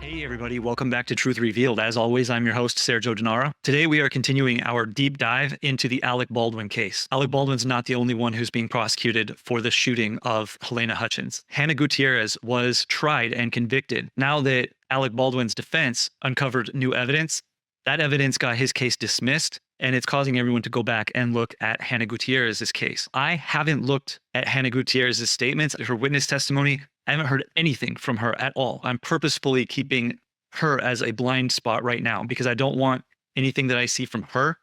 Hey everybody, welcome back to Truth Revealed. As always, I'm your host, Sergio Denara. Today we are continuing our deep dive into the Alec Baldwin case. Alec Baldwin's not the only one who's being prosecuted for the shooting of Helena Hutchins. Hannah Gutierrez was tried and convicted. Now that Alec Baldwin's defense uncovered new evidence, that evidence got his case dismissed, and it's causing everyone to go back and look at Hannah Gutierrez's case. I haven't looked at Hannah Gutierrez's statements, her witness testimony. I haven't heard anything from her at all. I'm purposefully keeping her as a blind spot right now because I don't want anything that I see from her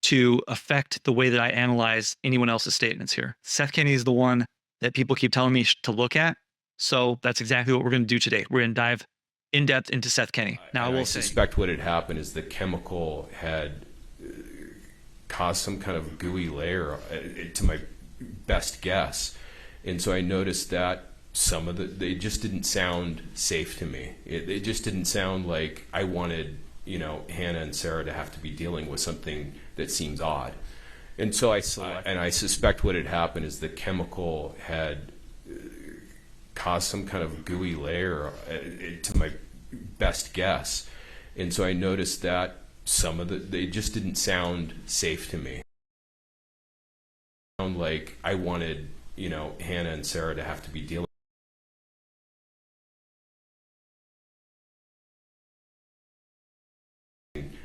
to affect the way that I analyze anyone else's statements here. Seth Kenny is the one that people keep telling me to look at. So that's exactly what we're going to do today. We're going to dive in depth into Seth Kenny. Now, I suspect what had happened is the chemical had caused some kind of gooey layer, to my best guess. And so I noticed that they just didn't sound safe to me. It just didn't sound like I wanted, Hannah and Sarah to have to be dealing with something that seems odd. And so I suspect what had happened is the chemical had caused some kind of gooey layer, to my best guess. And so I noticed that they just didn't sound safe to me. Sound like I wanted, Hannah and Sarah to have to be dealing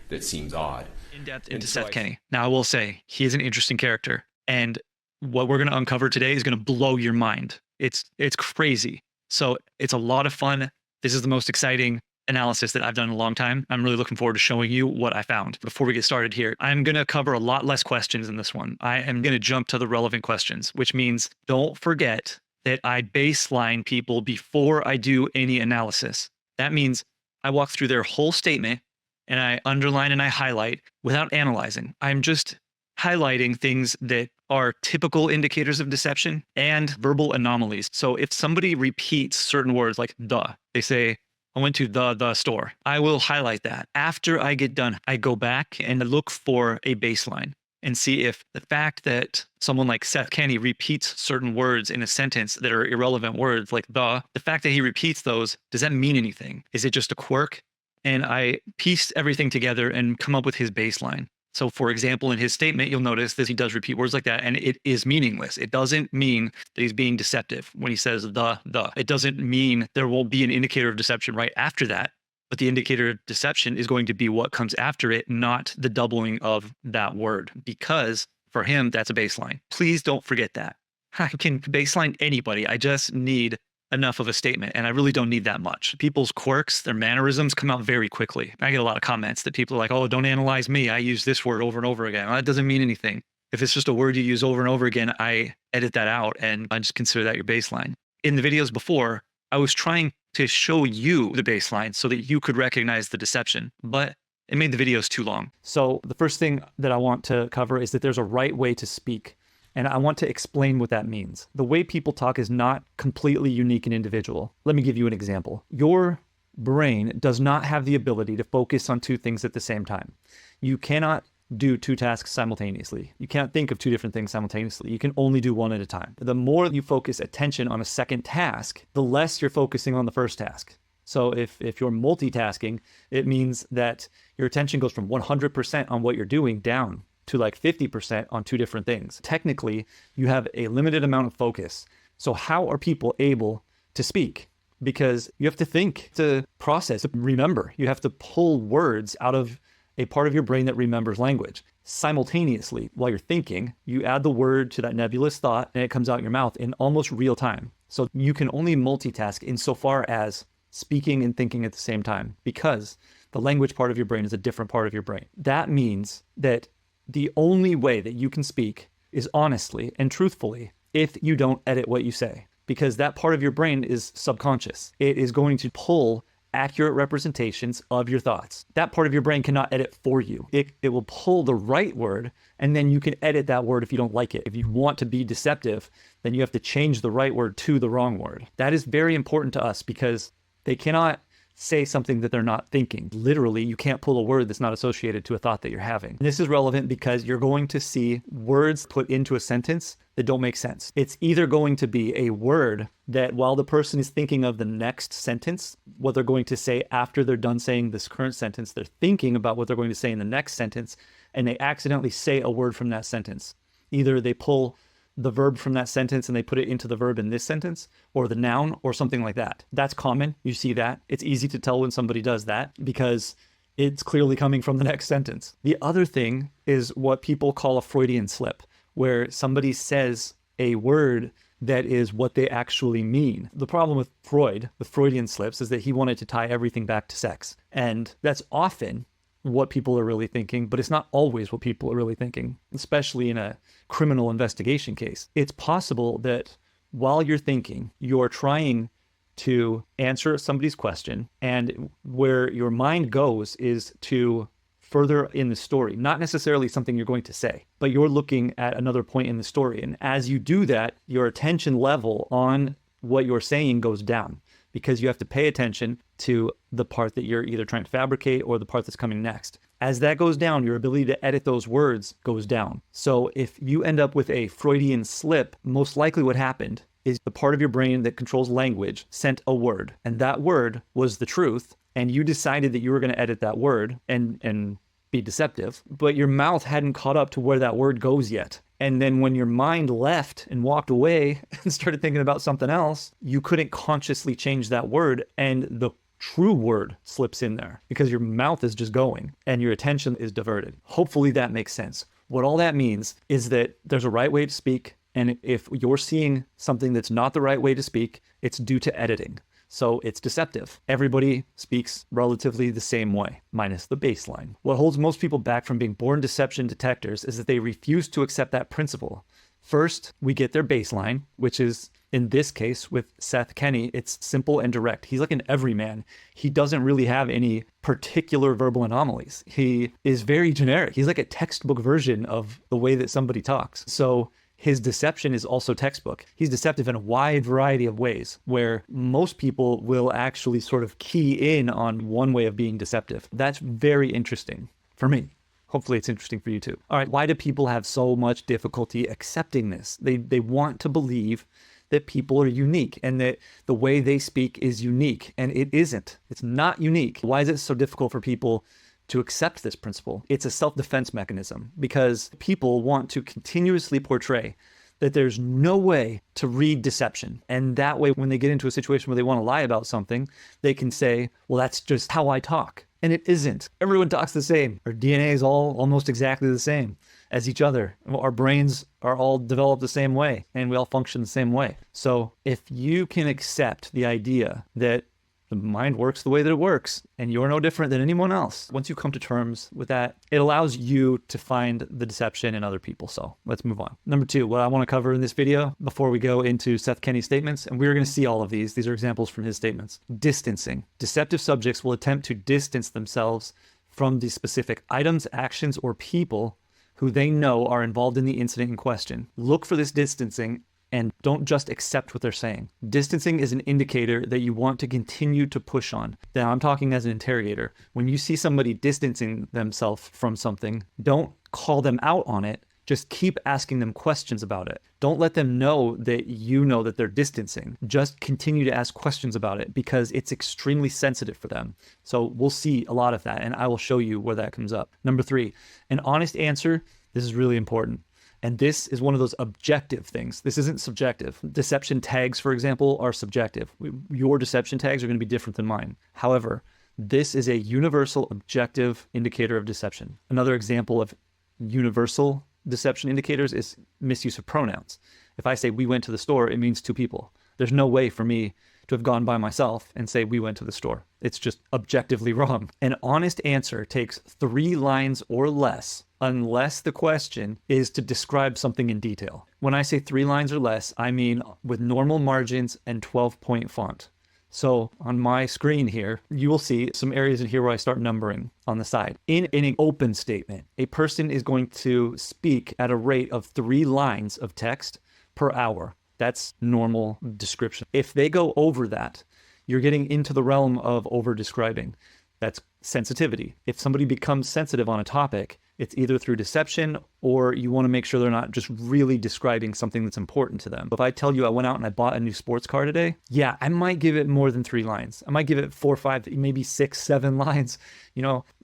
that seems odd. In depth into Seth Kenny. Now, I will say he is an interesting character, and what we're going to uncover today is going to blow your mind. It's crazy. So it's a lot of fun. This is the most exciting analysis that I've done in a long time. I'm really looking forward to showing you what I found. Before we get started here, I'm going to cover a lot less questions in this one. I am going to jump to the relevant questions, which means don't forget that I baseline people before I do any analysis. That means I walk through their whole statement and I underline and I highlight without analyzing. I'm just highlighting things that are typical indicators of deception and verbal anomalies. So if somebody repeats certain words like they say, I went to the store, I will highlight that. After I get done, I go back and look for a baseline and see if the fact that someone like Seth Kenny repeats certain words in a sentence that are irrelevant words like the fact that he repeats those, does that mean anything? Is it just a quirk? And I pieced everything together and come up with his baseline. So for example, in his statement, you'll notice that he does repeat words like that, and it is meaningless. It doesn't mean that he's being deceptive when he says the. It doesn't mean there will be an indicator of deception right after that, but the indicator of deception is going to be what comes after it, not the doubling of that word, because for him, that's a baseline. Please don't forget that. I can baseline anybody. I just need enough of a statement, and I really don't need that much. People's quirks, their mannerisms come out very quickly. I get a lot of comments that people are like, oh, don't analyze me. I use this word over and over again. Well, that doesn't mean anything. If it's just a word you use over and over again, I edit that out and I just consider that your baseline. In the videos before, I was trying to show you the baseline so that you could recognize the deception, but it made the videos too long. So the first thing that I want to cover is that there's a right way to speak. And I want to explain what that means. The way people talk is not completely unique and individual. Let me give you an example. Your brain does not have the ability to focus on two things at the same time. You cannot do two tasks simultaneously. You can't think of two different things simultaneously. You can only do one at a time. The more you focus attention on a second task, the less you're focusing on the first task. So if you're multitasking, it means that your attention goes from 100% on what you're doing down to like 50% on two different things. Technically, you have a limited amount of focus. So how are people able to speak? Because you have to think, to process, remember. You have to pull words out of a part of your brain that remembers language. Simultaneously, while you're thinking, you add the word to that nebulous thought and it comes out your mouth in almost real time. So you can only multitask insofar as speaking and thinking at the same time, because the language part of your brain is a different part of your brain. That means that the only way that you can speak is honestly and truthfully if you don't edit what you say, because that part of your brain is subconscious. It is going to pull accurate representations of your thoughts. That part of your brain cannot edit for you. It will pull the right word, and then you can edit that word if you don't like it. If you want to be deceptive, then you have to change the right word to the wrong word. That is very important to us because they cannot say something that they're not thinking. Literally, you can't pull a word that's not associated to a thought that you're having. And this is relevant because you're going to see words put into a sentence that don't make sense. It's either going to be a word that while the person is thinking of the next sentence, what they're going to say after they're done saying this current sentence, they're thinking about what they're going to say in the next sentence, and they accidentally say a word from that sentence. Either they pull the verb from that sentence and they put it into the verb in this sentence, or the noun, or something like that. That's common. You see that. It's easy to tell when somebody does that because it's clearly coming from the next sentence. The other thing is what people call a Freudian slip, where somebody says a word that is what they actually mean. The problem with Freud, with Freudian slips, is that he wanted to tie everything back to sex. And that's often what people are really thinking, but it's not always what people are really thinking, especially in a criminal investigation case. It's possible that while you're thinking, you're trying to answer somebody's question, and where your mind goes is to further in the story, not necessarily something you're going to say, but you're looking at another point in the story. And as you do that, your attention level on what you're saying goes down, because you have to pay attention to the part that you're either trying to fabricate or the part that's coming next. As that goes down, your ability to edit those words goes down. So if you end up with a Freudian slip, most likely what happened is the part of your brain that controls language sent a word, and that word was the truth, and you decided that you were going to edit that word and be deceptive, but your mouth hadn't caught up to where that word goes yet. And then when your mind left and walked away and started thinking about something else, you couldn't consciously change that word, and the true word slips in there because your mouth is just going and your attention is diverted. Hopefully that makes sense. What all that means is that there's a right way to speak, and if you're seeing something that's not the right way to speak, it's due to editing. So it's deceptive. Everybody speaks relatively the same way, minus the baseline. What holds most people back from being born deception detectors is that they refuse to accept that principle. First, we get their baseline, which is, in this case, with Seth Kenny, it's simple and direct. He's like an everyman. He doesn't really have any particular verbal anomalies. He is very generic. He's like a textbook version of the way that somebody talks. So his deception is also textbook. He's deceptive in a wide variety of ways, where most people will actually sort of key in on one way of being deceptive. That's very interesting for me. Hopefully it's interesting for you too. All right, why do people have so much difficulty accepting this? They want to believe that people are unique and that the way they speak is unique, and it isn't. It's not unique. Why is it so difficult for people to accept this principle? It's a self-defense mechanism, because people want to continuously portray that there's no way to read deception. And that way, when they get into a situation where they want to lie about something, they can say, well, that's just how I talk. And it isn't. Everyone talks the same. Our DNA is all almost exactly the same as each other. Our brains are all developed the same way, and we all function the same way. So if you can accept the idea that the mind works the way that it works, and you're no different than anyone else, once you come to terms with that, it allows you to find the deception in other people. So let's move on. Number two, what I want to cover in this video before we go into Seth Kenny's statements, and we're going to see all of these. These are examples from his statements. Distancing. Deceptive subjects will attempt to distance themselves from the specific items, actions, or people who they know are involved in the incident in question. Look for this distancing and don't just accept what they're saying. Distancing is an indicator that you want to continue to push on. Now, I'm talking as an interrogator. When you see somebody distancing themselves from something, don't call them out on it. Just keep asking them questions about it. Don't let them know that you know that they're distancing. Just continue to ask questions about it, because it's extremely sensitive for them. So we'll see a lot of that, and I will show you where that comes up. Number three, an honest answer. This is really important. And this is one of those objective things. This isn't subjective. Deception tags, for example, are subjective. Your deception tags are going to be different than mine. However, this is a universal objective indicator of deception. Another example of universal deception indicators is misuse of pronouns. If I say we went to the store, it means two people. There's no way for me to have gone by myself and say we went to the store. It's just objectively wrong. An honest answer takes 3 lines or less, unless the question is to describe something in detail. When I say 3 lines or less, I mean with normal margins and 12-point font. So on my screen here, you will see some areas in here where I start numbering on the side. In an open statement, a person is going to speak at a rate of 3 lines of text per hour. That's normal description. If they go over that, you're getting into the realm of over-describing. That's sensitivity. If somebody becomes sensitive on a topic, it's either through deception or you want to make sure they're not just really describing something that's important to them. If I tell you I went out and I bought a new sports car today, yeah, I might give it more than 3 lines. I might give it 4, 5, maybe 6, 7 lines,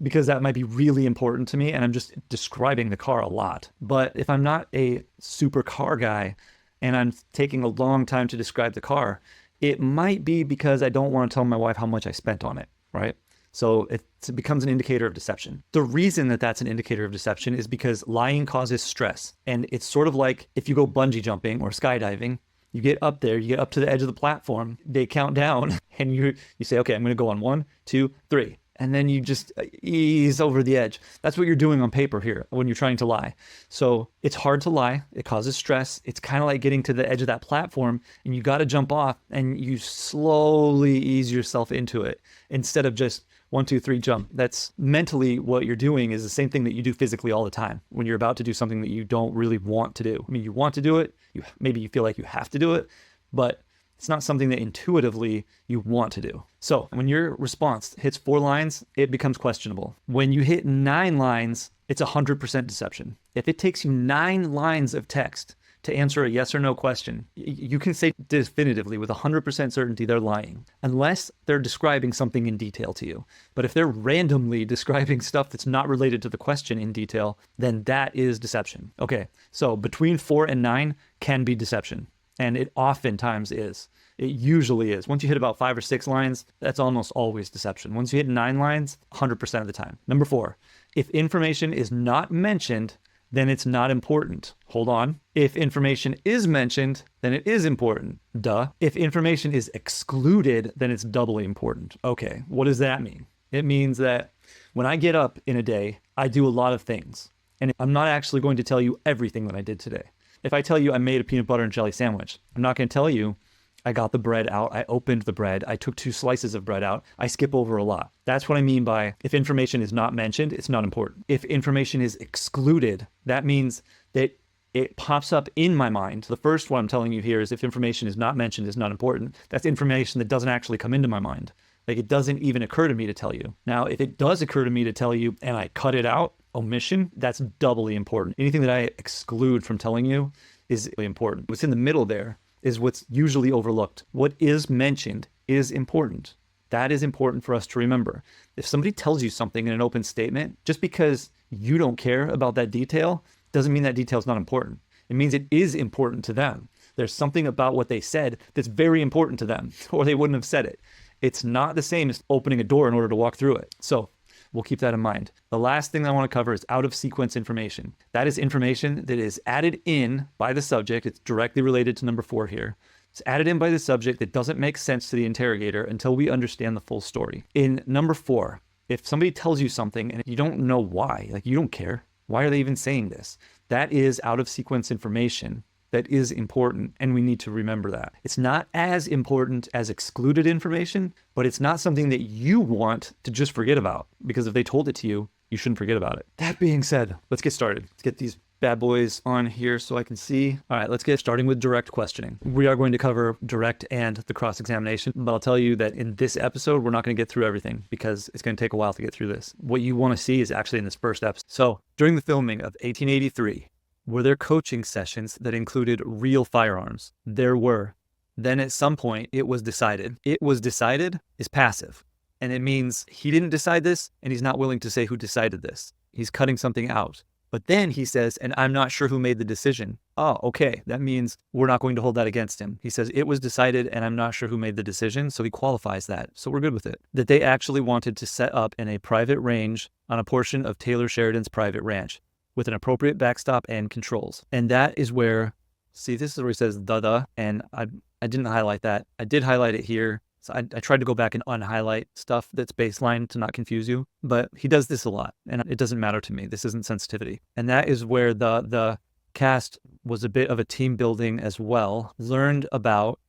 because that might be really important to me and I'm just describing the car a lot. But if I'm not a super car guy and I'm taking a long time to describe the car, it might be because I don't want to tell my wife how much I spent on it, right? So it becomes an indicator of deception. The reason that that's an indicator of deception is because lying causes stress. And it's sort of like if you go bungee jumping or skydiving, you get up there, you get up to the edge of the platform, they count down and you say, okay, I'm going to go on 1, 2, 3. And then you just ease over the edge. That's what you're doing on paper here when you're trying to lie. So it's hard to lie. It causes stress. It's kind of like getting to the edge of that platform and you got to jump off and you slowly ease yourself into it instead of just 1, 2, 3, jump. That's mentally what you're doing is the same thing that you do physically all the time when you're about to do something that you don't really want to do. I mean, you want to do it. Maybe you feel like you have to do it, but it's not something that intuitively you want to do. So when your response hits 4 lines, it becomes questionable. When you hit 9 lines, it's 100% deception. If it takes you 9 lines of text to answer a yes or no question, you can say definitively with 100% certainty they're lying, unless they're describing something in detail to you. But if they're randomly describing stuff that's not related to the question in detail, then that is deception. Okay, so between 4 and 9 can be deception, and it oftentimes is. It usually is. Once you hit about 5 or 6 lines, that's almost always deception. Once you hit 9 lines, 100% of the time. Number 4, if information is not mentioned, then it's not important. Hold on. If information is mentioned, then it is important. Duh. If information is excluded, then it's doubly important. Okay, what does that mean? It means that when I get up in a day, I do a lot of things. And I'm not actually going to tell you everything that I did today. If I tell you I made a peanut butter and jelly sandwich, I'm not going to tell you I got the bread out, I opened the bread, I took 2 slices of bread out. I skip over a lot. That's what I mean by if information is not mentioned, it's not important. If information is excluded, that means that it pops up in my mind. The first one I'm telling you here is if information is not mentioned, it's not important. That's information that doesn't actually come into my mind. Like it doesn't even occur to me to tell you. Now, if it does occur to me to tell you and I cut it out, omission, that's doubly important. Anything that I exclude from telling you is really important. What's in the middle there is what's usually overlooked. What is mentioned is important. That is important for us to remember. If somebody tells you something in an open statement, just because you don't care about that detail, doesn't mean that detail is not important. It means it is important to them. There's something about what they said that's very important to them, or they wouldn't have said it. It's not the same as opening a door in order to walk through it. So we'll keep that in mind. The last thing I want to cover is out of sequence information. That is information that is added in by the subject. It's directly related to number 4 here. It's added in by the subject that doesn't make sense to the interrogator until we understand the full story. In number 4, if somebody tells you something and you don't know why, like you don't care, why are they even saying this? That is out of sequence information that is important, and we need to remember that. It's not as important as excluded information, but it's not something that you want to just forget about, because if they told it to you, you shouldn't forget about it. That being said, let's get started. Let's get these bad boys on here so I can see. All right, let's get starting with direct questioning. We are going to cover direct and the cross-examination, but I'll tell you that in this episode, we're not going to get through everything because it's going to take a while to get through this. What you want to see is actually in this first episode. So during the filming of 1883, were there coaching sessions that included real firearms? There were. Then at some point, it was decided. It was decided is passive. And it means he didn't decide this, and he's not willing to say who decided this. He's cutting something out. But then he says, and I'm not sure who made the decision. Oh, okay. That means we're not going to hold that against him. He says, it was decided, and I'm not sure who made the decision. So he qualifies that. So we're good with it. That they actually wanted to set up in a private range on a portion of Taylor Sheridan's private ranch, with an appropriate backstop and controls. And that is where, see, this is where he says the, and I didn't highlight that. I did highlight it here. So I tried to go back and unhighlight stuff that's baseline to not confuse you, but he does this a lot and it doesn't matter to me. This isn't sensitivity. And that is where the cast was a bit of a team building as well, learned about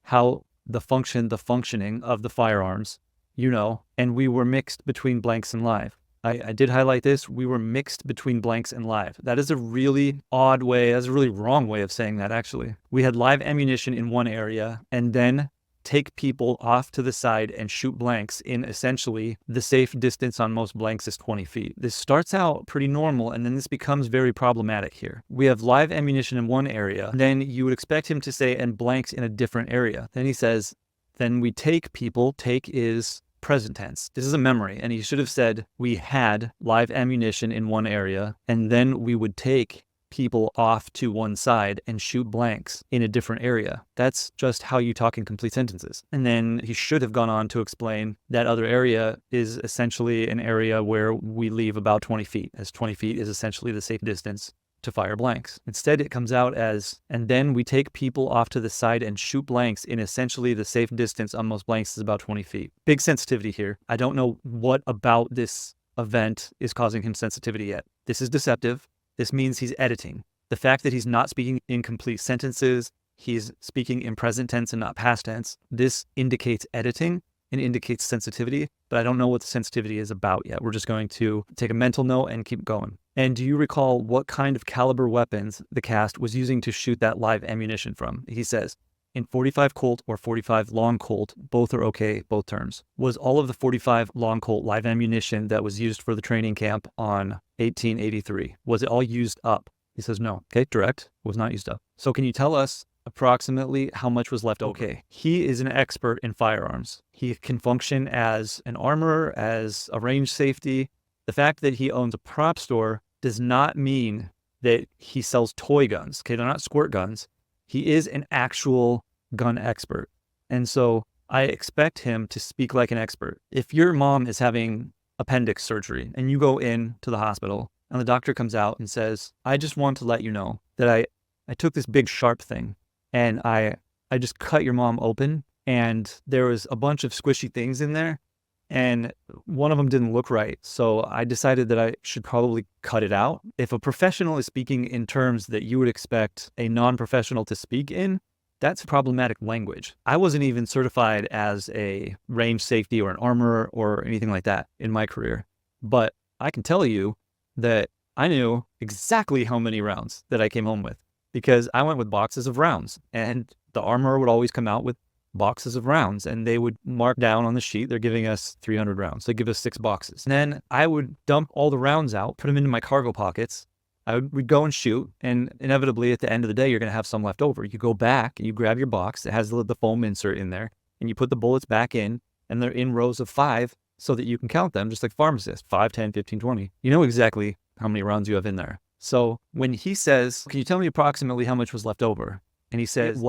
how the functioning of the firearms, and we were mixed between blanks and live. I did highlight this. We were mixed between blanks and live. That is a really odd way. That's a really wrong way of saying that, actually. We had live ammunition in one area, and then take people off to the side and shoot blanks in essentially the safe distance on most blanks is 20 feet. This starts out pretty normal, and then this becomes very problematic here. We have live ammunition in one area, then you would expect him to say, and blanks in a different area. Then he says, then we take people, take is present tense. This is a memory, and he should have said, we had live ammunition in one area, and then we would take people off to one side and shoot blanks in a different area. That's just how you talk in complete sentences. And then he should have gone on to explain that other area is essentially an area where we leave about 20 feet, as 20 feet is essentially the safe distance to fire blanks. Instead, it comes out as, and then we take people off to the side and shoot blanks in essentially the safe distance on most blanks is about 20 feet. Big sensitivity here. I don't know what about this event is causing him sensitivity yet. This is deceptive. This means he's editing. The fact that he's not speaking in complete sentences, he's speaking in present tense and not past tense, this indicates editing and indicates sensitivity, but I don't know what the sensitivity is about yet. We're just going to take a mental note and keep going. And do you recall what kind of caliber weapons the cast was using to shoot that live ammunition from? He says, in 45 Colt or 45 long Colt, both are okay, both terms. Was all of the 45 long Colt live ammunition that was used for the training camp on 1883, was it all used up? He says no. Okay, direct, was not used up. So can you tell us approximately how much was left over? Okay, he is an expert in firearms. He can function as an armorer, as a range safety. The fact that he owns a prop store does not mean that he sells toy guns. Okay, they're not squirt guns. He is an actual gun expert. And so I expect him to speak like an expert. If your mom is having appendix surgery and you go in to the hospital and the doctor comes out and says, I just want to let you know that I took this big sharp thing and I just cut your mom open and there was a bunch of squishy things in there and one of them didn't look right. So I decided that I should probably cut it out. If a professional is speaking in terms that you would expect a non-professional to speak in, that's problematic language. I wasn't even certified as a range safety or an armorer or anything like that in my career. But I can tell you that I knew exactly how many rounds that I came home with because I went with boxes of rounds and the armorer would always come out with boxes of rounds and they would mark down on the sheet, they're giving us 300 rounds. They give us 6 boxes. And then I would dump all the rounds out, put them into my cargo pockets. We'd go and shoot, and inevitably at the end of the day, you're going to have some left over. You go back and you grab your box. It has the foam insert in there, and you put the bullets back in, and they're in rows of 5 so that you can count them, just like pharmacists, 5, 10, 15, 20. You know exactly how many rounds you have in there. So when he says, can you tell me approximately how much was left over? And he says,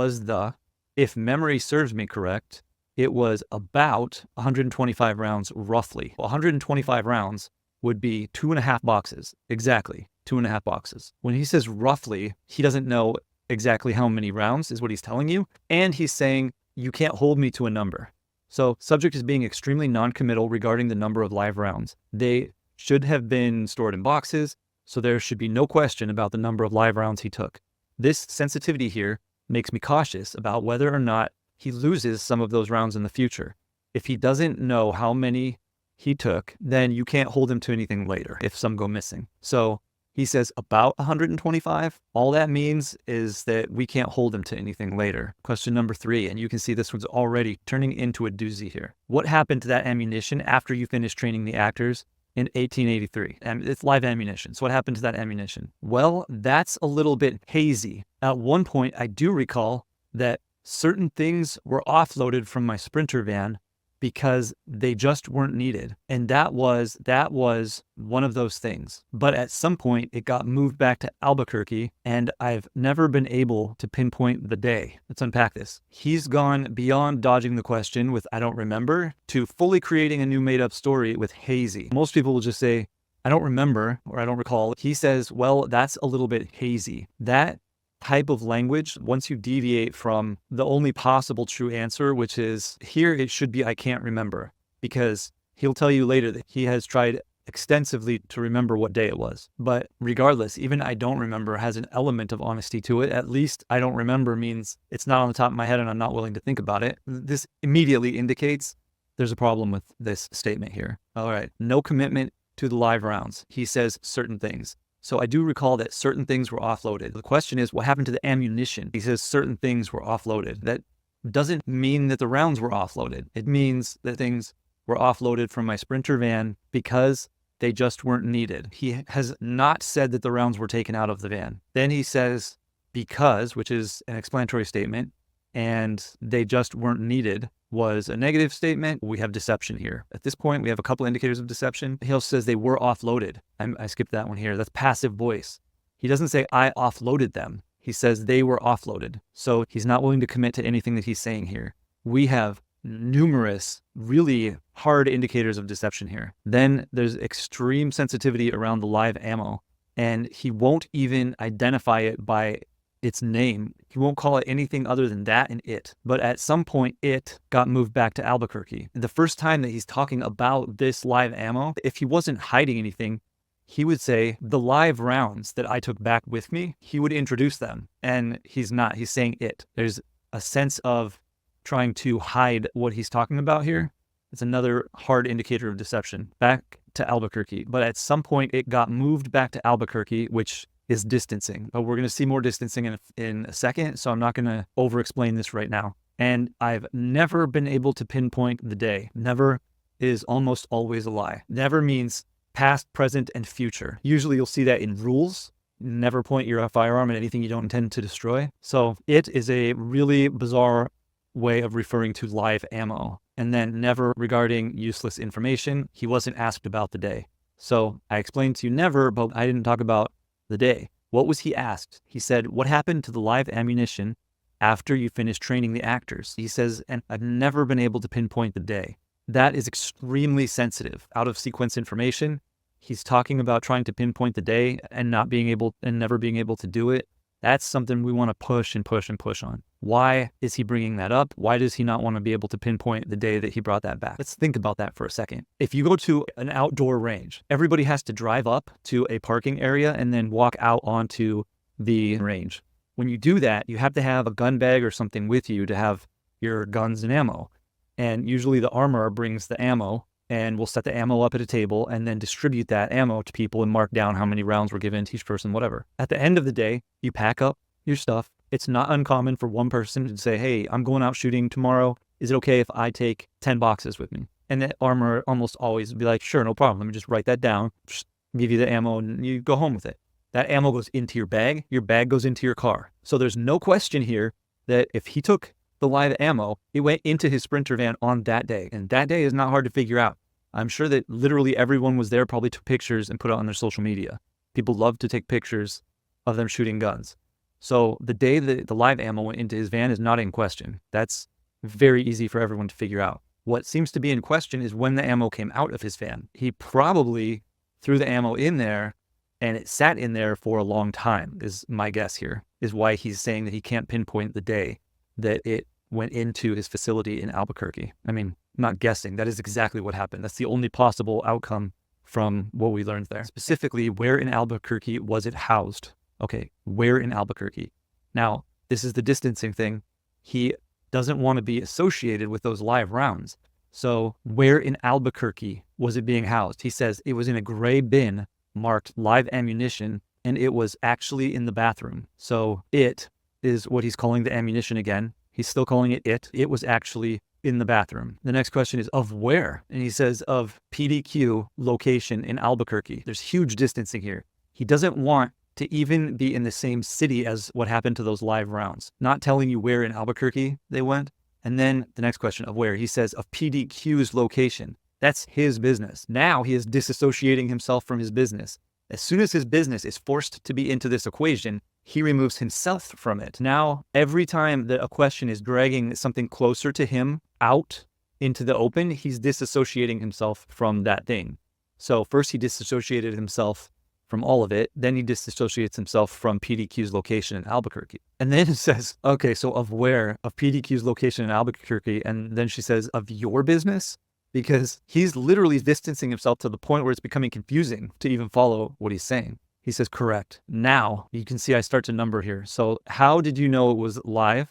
if memory serves me correct, it was about 125 rounds roughly. 125 rounds would be 2.5 boxes, exactly. 2.5 boxes. When he says roughly, he doesn't know exactly how many rounds is what he's telling you. And he's saying, you can't hold me to a number. So subject is being extremely non-committal regarding the number of live rounds. They should have been stored in boxes, so there should be no question about the number of live rounds he took. This sensitivity here makes me cautious about whether or not he loses some of those rounds in the future. If he doesn't know how many he took, then you can't hold him to anything later if some go missing. So he says about 125. All that means is that we can't hold him to anything later. Question number 3, and you can see this one's already turning into a doozy here. What happened to that ammunition after you finished training the actors in 1883? And it's live ammunition. So what happened to that ammunition? Well, that's a little bit hazy. At one point, I do recall that certain things were offloaded from my Sprinter van because they just weren't needed. And that was one of those things. But at some point, it got moved back to Albuquerque, and I've never been able to pinpoint the day. Let's unpack this. He's gone beyond dodging the question with I don't remember to fully creating a new made-up story with hazy. Most people will just say, I don't remember or I don't recall. He says, well, that's a little bit hazy. That type of language, once you deviate from the only possible true answer, which is here it should be I can't remember, because he'll tell you later that he has tried extensively to remember what day it was. But regardless, even I don't remember has an element of honesty to it. At least I don't remember means it's not on the top of my head and I'm not willing to think about it. This immediately indicates there's a problem with this statement here. All right, no commitment to the live rounds. He says certain things. So I do recall that certain things were offloaded. The question is, what happened to the ammunition? He says certain things were offloaded. That doesn't mean that the rounds were offloaded. It means that things were offloaded from my Sprinter van because they just weren't needed. He has not said that the rounds were taken out of the van. Then he says because, which is an explanatory statement, and they just weren't needed was a negative statement. We have deception here. At this point, we have a couple indicators of deception. He also says they were offloaded. I skipped that one here. That's passive voice. He doesn't say I offloaded them. He says they were offloaded. So he's not willing to commit to anything that he's saying here. We have numerous really hard indicators of deception here. Then there's extreme sensitivity around the live ammo, and he won't even identify it by its name. He won't call it anything other than that and it. But at some point, it got moved back to Albuquerque. The first time that he's talking about this live ammo, if he wasn't hiding anything, he would say the live rounds that I took back with me, he would introduce them. And he's not. He's saying it. There's a sense of trying to hide what he's talking about here. It's another hard indicator of deception. Back to Albuquerque. But at some point, it got moved back to Albuquerque, which is distancing. But we're going to see more distancing in a second, so I'm not going to over-explain this right now. And I've never been able to pinpoint the day. Never is almost always a lie. Never means past, present, and future. Usually you'll see that in rules. Never point your firearm at anything you don't intend to destroy. So it is a really bizarre way of referring to live ammo. And then never regarding useless information. He wasn't asked about the day. So I explained to you never, but I didn't talk about the day. What was he asked? He said, what happened to the live ammunition after you finished training the actors? He says, and I've never been able to pinpoint the day. That is extremely sensitive, out of sequence information. He's talking about trying to pinpoint the day and not being able and never being able to do it. That's something we want to push and push and push on. Why is he bringing that up? Why does he not want to be able to pinpoint the day that he brought that back? Let's think about that for a second. If you go to an outdoor range, everybody has to drive up to a parking area and then walk out onto the range. When you do that, you have to have a gun bag or something with you to have your guns and ammo. And usually the armorer brings the ammo, and we'll set the ammo up at a table and then distribute that ammo to people and mark down how many rounds were given to each person, whatever. At the end of the day, you pack up your stuff. It's not uncommon for one person to say, hey, I'm going out shooting tomorrow. Is it okay if I take 10 boxes with me? And the armorer almost always would be like, sure, no problem. Let me just write that down, just give you the ammo, and you go home with it. That ammo goes into your bag goes into your car. So there's no question here that if he took the live ammo, it went into his Sprinter van on that day. And that day is not hard to figure out. I'm sure that literally everyone was there, probably took pictures and put it on their social media. People love to take pictures of them shooting guns. So the day that the live ammo went into his van is not in question. That's very easy for everyone to figure out. What seems to be in question is when the ammo came out of his van. He probably threw the ammo in there and it sat in there for a long time, is my guess here, is why he's saying that he can't pinpoint the day that it went into his facility in Albuquerque. I mean, not guessing. That is exactly what happened. That's the only possible outcome from what we learned there. Specifically, where in Albuquerque was it housed? Okay, where in Albuquerque? Now, this is the distancing thing. He doesn't want to be associated with those live rounds. So where in Albuquerque was it being housed? He says it was in a gray bin marked live ammunition, and it was actually in the bathroom. So it is what he's calling the ammunition again. He's still calling it it. It was actually in the bathroom. The next question is of where? And he says of PDQ location in Albuquerque. There's huge distancing here. He doesn't want to even be in the same city as what happened to those live rounds. Not telling you where in Albuquerque they went. And then the next question of where? He says of PDQ's location. That's his business. Now he is disassociating himself from his business. As soon as his business is forced to be into this equation, he removes himself from it. Now, every time that a question is dragging something closer to him out into the open, he's disassociating himself from that thing. So first he disassociated himself from all of it. Then he disassociates himself from PDQ's location in Albuquerque. And then it says, okay, so of where? Of PDQ's location in Albuquerque. And then she says, of your business? Because he's literally distancing himself to the point where it's becoming confusing to even follow what he's saying. He says, correct. Now you can see I start to number here. So how did you know it was live?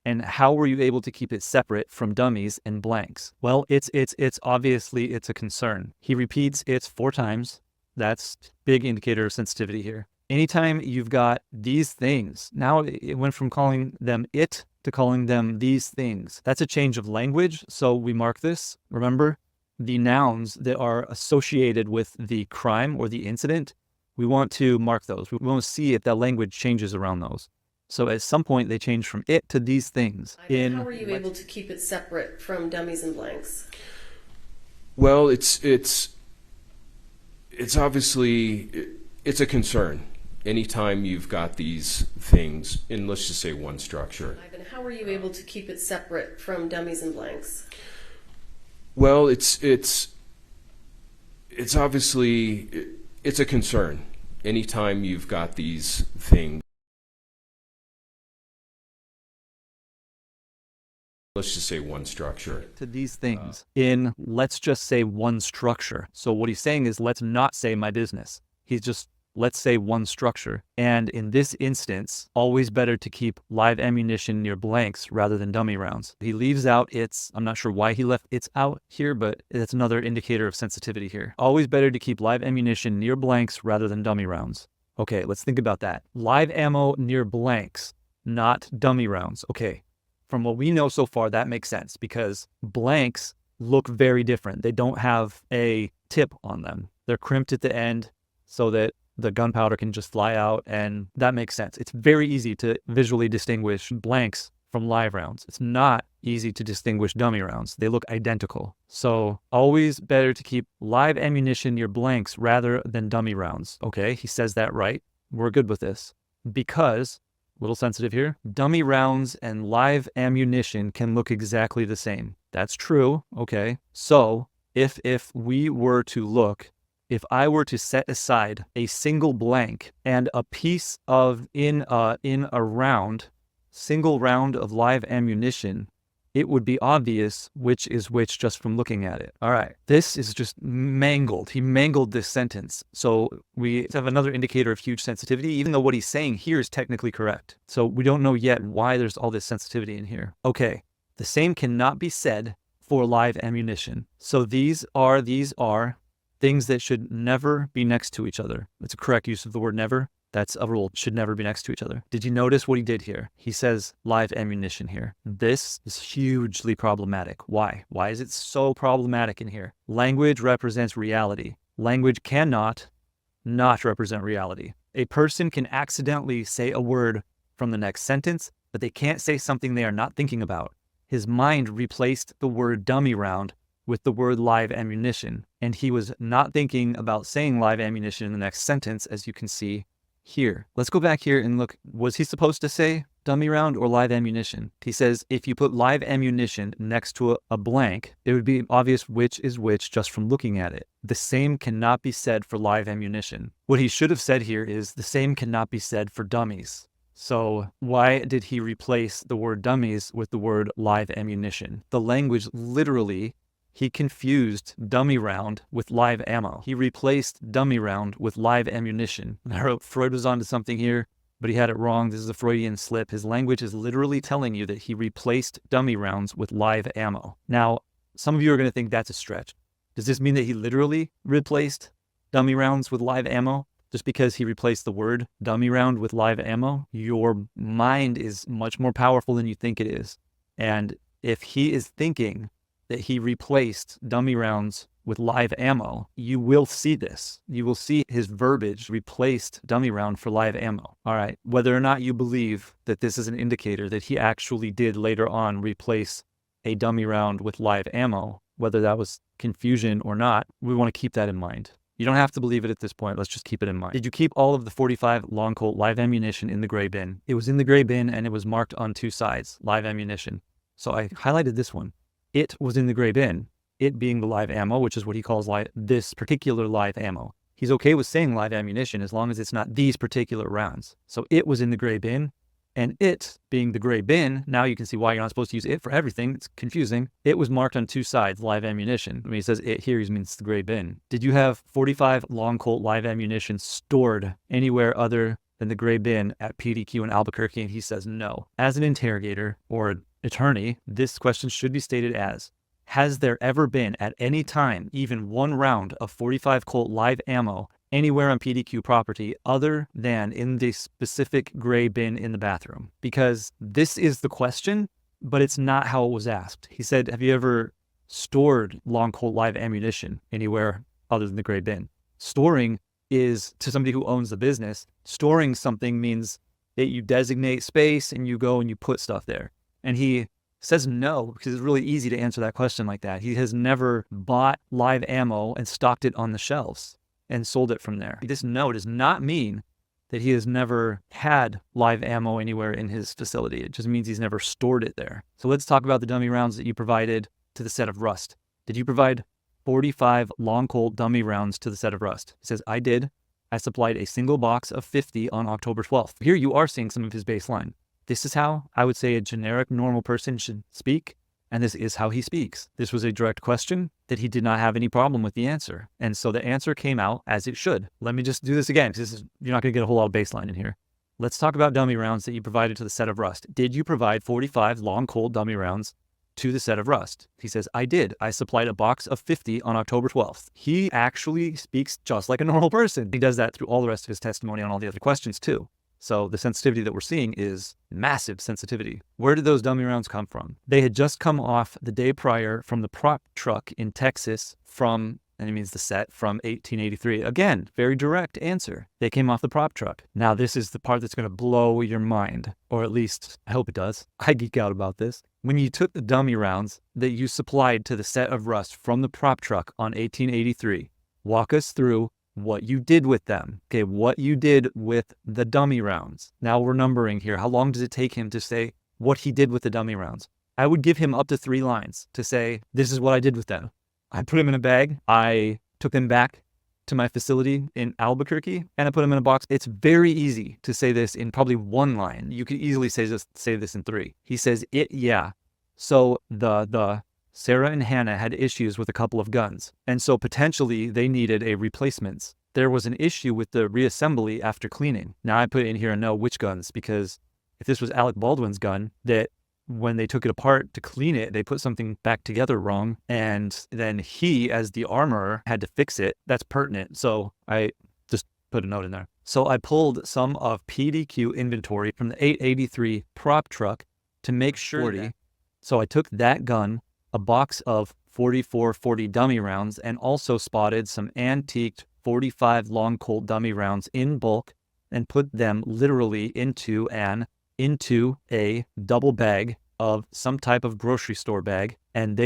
And how were you able to keep it separate from dummies and blanks? Well, it's obviously it's a concern. He repeats it's 4 times. That's big indicator of sensitivity here. Anytime you've got these things, now it went from calling them it to calling them these things. That's a change of language, so we mark this. Remember, the nouns that are associated with the crime or the incident, we want to mark those. We want to see if that language changes around those. So at some point, they change from it to these things. How were you able to keep it separate from dummies and blanks? Well, it's obviously, it's a concern. Anytime you've got these things in, let's just say, one structure. Ivan, how were you able to keep it separate from dummies and blanks? Well, it's obviously, it's a concern. Anytime you've got these things, let's just say one structure. To these things in, let's just say one structure. So what he's saying is, let's not say my business. He's just, let's say one structure. And in this instance, always better to keep live ammunition near blanks rather than dummy rounds. He leaves out its, I'm not sure why he left its out here, but it's another indicator of sensitivity here. Always better to keep live ammunition near blanks rather than dummy rounds. Okay, let's think about that. Live ammo near blanks, not dummy rounds. Okay. From what we know so far, that makes sense because blanks look very different. They don't have a tip on them. They're crimped at the end so that the gunpowder can just fly out, and that makes sense. It's very easy to visually distinguish blanks from live rounds. It's not easy to distinguish dummy rounds. They look identical. So always better to keep live ammunition near blanks rather than dummy rounds. Okay, he says that right. We're good with this because, little sensitive here, dummy rounds and live ammunition can look exactly the same. That's true. Okay. So if we were to look, if I were to set aside a single blank and a piece of in a round, single round of live ammunition, it would be obvious which is which just from looking at it. All right. This is just mangled. He mangled this sentence. So we have another indicator of huge sensitivity, even though what he's saying here is technically correct. So we don't know yet why there's all this sensitivity in here. Okay. The same cannot be said for live ammunition. So these are things that should never be next to each other. It's a correct use of the word never. That's a rule. Should never be next to each other. Did you notice what he did here? He says live ammunition here. This is hugely problematic. Why? Why is it so problematic in here? Language represents reality. Language cannot not represent reality. A person can accidentally say a word from the next sentence, but they can't say something they are not thinking about. His mind replaced the word dummy round with the word live ammunition, and he was not thinking about saying live ammunition in the next sentence, as you can see here. Let's go back here and look. Was he supposed to say dummy round or live ammunition? He says if you put live ammunition next to a blank, it would be obvious which is which just from looking at it. The same cannot be said for live ammunition. What he should have said here is the same cannot be said for dummies. So why did he replace the word dummies with the word live ammunition? The language literally, he confused dummy round with live ammo. He replaced dummy round with live ammunition. And I wrote Freud was onto something here, but he had it wrong. This is a Freudian slip. His language is literally telling you that he replaced dummy rounds with live ammo. Now, some of you are going to think that's a stretch. Does this mean that he literally replaced dummy rounds with live ammo? Just because he replaced the word dummy round with live ammo? Your mind is much more powerful than you think it is. And if he is thinking that he replaced dummy rounds with live ammo, you will see this. You will see his verbiage replaced dummy round for live ammo. All right, whether or not you believe that this is an indicator that he actually did later on replace a dummy round with live ammo, whether that was confusion or not, we want to keep that in mind. You don't have to believe it at this point. Let's just keep it in mind. Did you keep all of the 45 long Colt live ammunition in the gray bin? It was in the gray bin and it was marked on two sides, live ammunition. So I highlighted this one. It was in the gray bin, it being the live ammo, which is what he calls this particular live ammo. He's okay with saying live ammunition as long as it's not these particular rounds. So it was in the gray bin, and it being the gray bin, now you can see why you're not supposed to use it for everything. It's confusing. It was marked on two sides, live ammunition. When he says it here, he means the gray bin. Did you have 45 long Colt live ammunition stored anywhere other than the gray bin at PDQ in Albuquerque? And he says no. As an interrogator or attorney, this question should be stated as, has there ever been at any time even one round of 45 Colt live ammo anywhere on PDQ property other than in the specific gray bin in the bathroom? Because this is the question, but it's not how it was asked. He said, have you ever stored long Colt live ammunition anywhere other than the gray bin? Storing is, to somebody who owns the business, storing something means that you designate space and you go and you put stuff there. And he says no, because it's really easy to answer that question like that. He has never bought live ammo and stocked it on the shelves and sold it from there. This no does not mean that he has never had live ammo anywhere in his facility. It just means he's never stored it there. So let's talk about the dummy rounds that you provided to the set of Rust. Did you provide 45 long Colt dummy rounds to the set of Rust? He says, I did. I supplied a single box of 50 on October 12th. Here you are seeing some of his baseline. This is how I would say a generic normal person should speak, and this is how he speaks. This was a direct question that he did not have any problem with the answer. And so the answer came out as it should. Let me just do this again, because you're not going to get a whole lot of baseline in here. Let's talk about dummy rounds that you provided to the set of Rust. Did you provide 45 long Colt dummy rounds to the set of Rust? He says, I did. I supplied a box of 50 on October 12th. He actually speaks just like a normal person. He does that through all the rest of his testimony on all the other questions too. So the sensitivity that we're seeing is massive sensitivity. Where did those dummy rounds come from? They had just come off the day prior from the prop truck in Texas from, and it means the set, from 1883. Again, very direct answer. They came off the prop truck. Now this is the part that's going to blow your mind, or at least I hope it does. I geek out about this. When you took the dummy rounds that you supplied to the set of Rust from the prop truck on 1883, walk us through what you did with them. Okay, what you did with the dummy rounds. Now we're numbering here. How long does it take him to say what he did with the dummy rounds? I would give him up to 3 lines to say, this is what I did with them. I put them in a bag. I took them back to my facility in Albuquerque, and I put them in a box. It's very easy to say this in probably 1 line. You could easily say this in 3. He says, yeah. So the Sarah and Hannah had issues with a couple of guns, and so potentially they needed a replacements. There was an issue with the reassembly after cleaning. Now I put in here a no which guns, because if this was Alec Baldwin's gun, that when they took it apart to clean it, they put something back together wrong, and then he, as the armorer, had to fix it. That's pertinent, so I just put a note in there. So I pulled some of PDQ inventory from the 883 prop truck to make sure So I took that gun, a box of 4440 dummy rounds, and also spotted some antiqued 45 long Colt dummy rounds in bulk, and put them literally into a double bag of some type of grocery store bag. And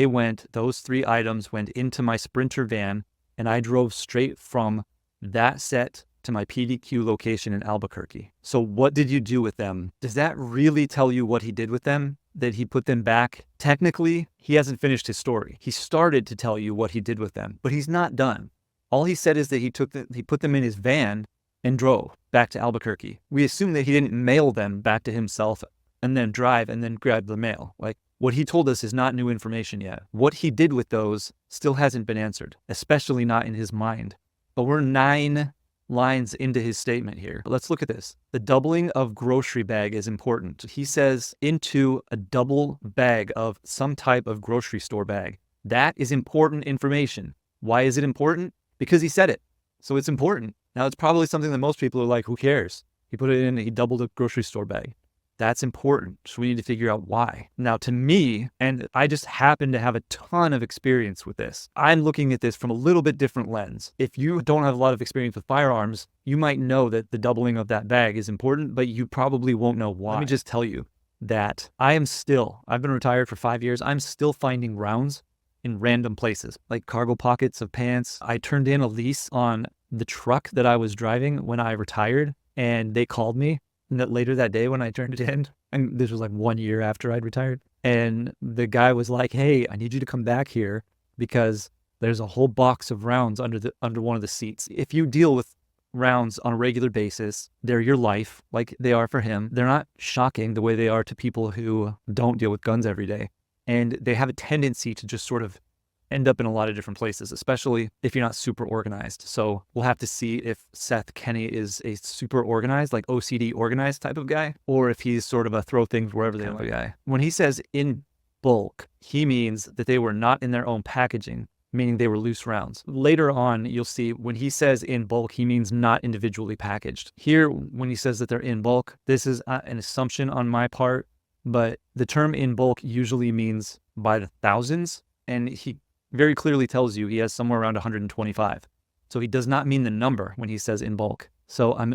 those 3 items went into my Sprinter van, and I drove straight from that set to my PDQ location in Albuquerque. So what did you do with them? Does that really tell you what he did with them? That he put them back? Technically, he hasn't finished his story. He started to tell you what he did with them, but he's not done. All he said is that he put them in his van and drove back to Albuquerque. We assume that he didn't mail them back to himself and then drive and then grab the mail. Like, what he told us is not new information yet. What he did with those still hasn't been answered, especially not in his mind. But we're 9 lines into his statement here. Let's look at this. The doubling of grocery bag is important. He says into a double bag of some type of grocery store bag. That is important information. Why is it important? Because he said it. So it's important. Now it's probably something that most people are like, who cares? He put it in, he doubled a grocery store bag. That's important. So we need to figure out why. Now to me, and I just happen to have a ton of experience with this, I'm looking at this from a little bit different lens. If you don't have a lot of experience with firearms, you might know that the doubling of that bag is important, but you probably won't know why. Let me just tell you that I've been retired for 5 years. I'm still finding rounds in random places, like cargo pockets of pants. I turned in a lease on the truck that I was driving when I retired, and they called me later that day when I turned it in, and this was like 1 year after I'd retired, and the guy was like, hey, I need you to come back here because there's a whole box of rounds under one of the seats. If you deal with rounds on a regular basis, they're your life, like they are for him. They're not shocking the way they are to people who don't deal with guns every day, and they have a tendency to just sort of end up in a lot of different places, especially if you're not super organized. So we'll have to see if Seth Kenny is a super organized, like OCD organized type of guy, or if he's sort of a throw things wherever they like guy. When he says in bulk, he means that they were not in their own packaging. meaning they were loose rounds. Later on, you'll see when he says in bulk, he means not individually packaged. Here, when he says that they're in bulk, this is an assumption on my part, but the term in bulk usually means by the thousands, and he very clearly tells you he has somewhere around 125. So he does not mean the number when he says in bulk. So I'm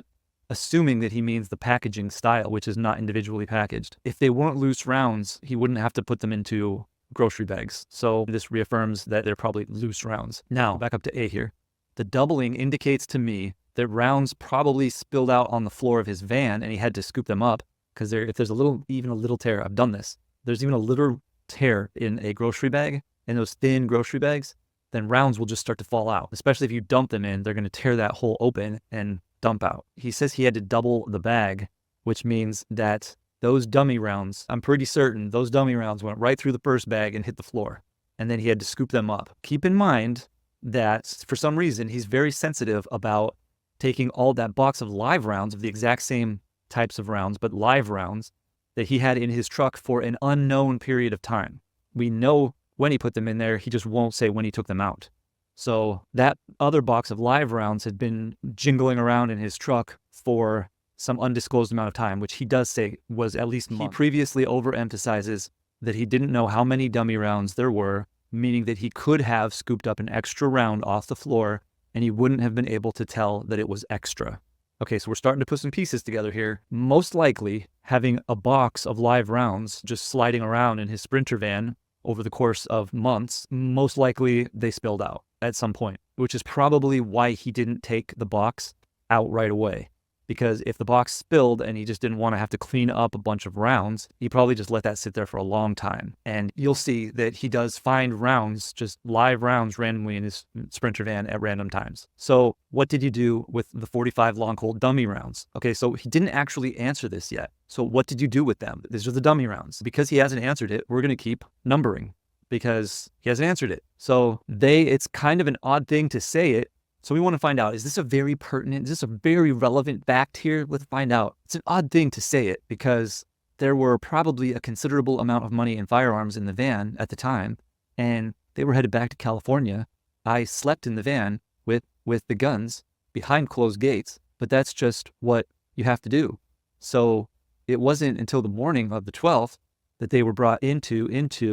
assuming that he means the packaging style, which is not individually packaged. If they weren't loose rounds, he wouldn't have to put them into grocery bags. So this reaffirms that they're probably loose rounds. Now, back up to A here. The doubling indicates to me that rounds probably spilled out on the floor of his van and he had to scoop them up because if there's even a little tear, I've done this. There's even a little tear in a grocery bag, in those thin grocery bags, then rounds will just start to fall out. Especially if you dump them in, they're going to tear that hole open and dump out. He says he had to double the bag, which means that those dummy rounds, I'm pretty certain those dummy rounds went right through the first bag and hit the floor. And then he had to scoop them up. Keep in mind that for some reason, he's very sensitive about taking all that box of live rounds of the exact same types of rounds, but live rounds that he had in his truck for an unknown period of time. We know when he put them in there, he just won't say when he took them out. So that other box of live rounds had been jingling around in his truck for some undisclosed amount of time, which he does say was at least months. He previously overemphasizes that he didn't know how many dummy rounds there were, meaning that he could have scooped up an extra round off the floor and he wouldn't have been able to tell that it was extra. Okay, so we're starting to put some pieces together here. Most likely, having a box of live rounds just sliding around in his Sprinter van over the course of months, most likely they spilled out at some point, which is probably why he didn't take the box out right away. Because if the box spilled and he just didn't want to have to clean up a bunch of rounds, he probably just let that sit there for a long time. And you'll see that he does find rounds, just live rounds randomly in his Sprinter van at random times. So what did you do with the 45 long Colt dummy rounds? Okay, so he didn't actually answer this yet. So what did you do with them? These are the dummy rounds. Because he hasn't answered it, we're going to keep numbering because he hasn't answered it. So it's kind of an odd thing to say it. So we want to find out, is this a very pertinent, is this a very relevant fact here? Let's find out. It's an odd thing to say it because there were probably a considerable amount of money in firearms in the van at the time, and they were headed back to California. I slept in the van with the guns behind closed gates, but that's just what you have to do. So it wasn't until the morning of the 12th that they were brought into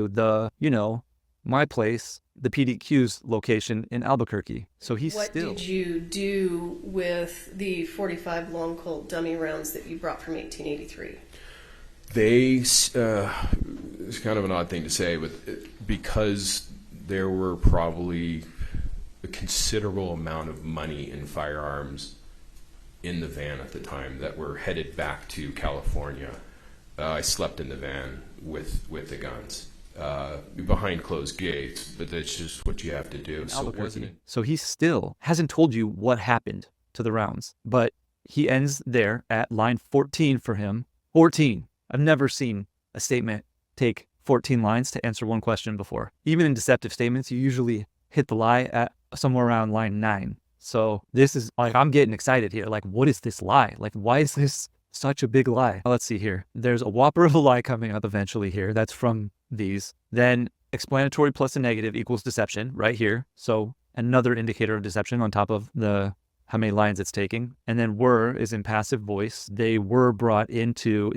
the, my place, the PDQ's location in Albuquerque. So What did you do with the 45 long Colt dummy rounds that you brought from 1883? It's kind of an odd thing to say, but because there were probably a considerable amount of money in firearms in the van at the time that were headed back to California, I slept in the van with the guns. Behind closed gates, but that's just what you have to do. So he still hasn't told you what happened to the rounds, but he ends there at line 14 for him. 14. I've never seen a statement take 14 lines to answer one question before. Even in deceptive statements, you usually hit the lie at somewhere around line 9. So this is like, I'm getting excited here. Like, what is this lie? Like, why is this such a big lie? Let's see here. There's a whopper of a lie coming up eventually here. That's from these. Then explanatory plus a negative equals deception right here. So another indicator of deception on top of the how many lines it's taking. And then were is in passive voice. They were brought into